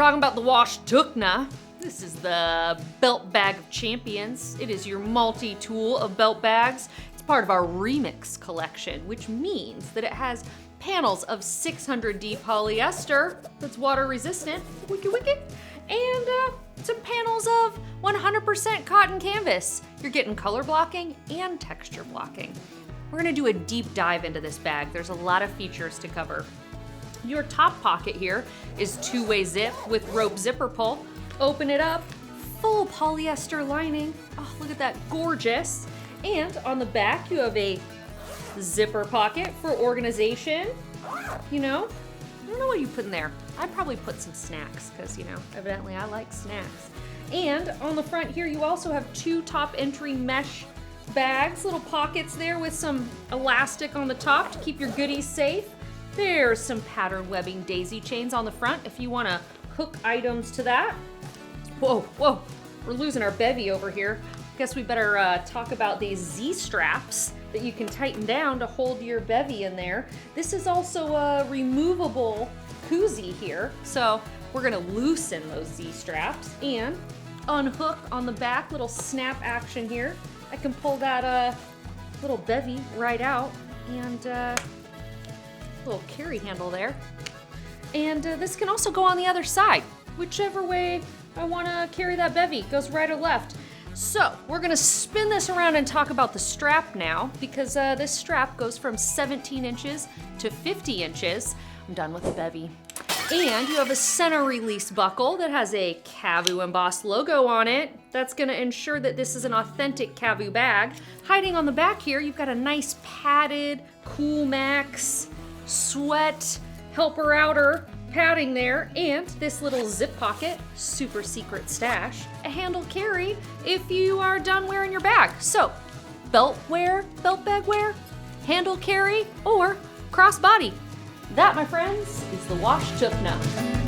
talking about the Washtucna. This is the belt bag of champions. It is your multi-tool of belt bags. It's part of our remix collection, which means that it has panels of 600D polyester that's water resistant, and some panels of 100% cotton canvas. You're getting color blocking and texture blocking. We're gonna do a deep dive into this bag. There's a lot of features to cover. Your top pocket here is two-way zip with rope zipper pull. Open it up, full polyester lining. Oh, look at that, gorgeous. And on the back, you have a zipper pocket for organization. You know, I don't know what you put in there. I'd probably put some snacks because, you know, evidently I like snacks. And on the front here, you also have two top entry mesh bags, little pockets there with some elastic on the top to keep your goodies safe. There's some pattern webbing daisy chains on the front if you want to hook items to that. Whoa, we're losing our bevy over here. Guess we better talk about these Z-straps that you can tighten down to hold your bevy in there. This is also a removable koozie here, so we're gonna loosen those Z-straps and unhook on the back, little snap action here. I can pull that little bevy right out and little carry handle there. And this can also go on the other side, whichever way I wanna carry that bevy, goes right or left. So we're gonna spin this around and talk about the strap now, because this strap goes from 17 inches to 50 inches. I'm done with the bevy. And you have a center release buckle that has a KAVU embossed logo on it. That's gonna ensure that this is an authentic KAVU bag. Hiding on the back here, you've got a nice padded Cool Max sweat helper outer padding there, and this little zip pocket, super secret stash, a handle carry if you are done wearing your bag. So belt bag wear, handle carry, or crossbody. That, my friends, is the Washtucna.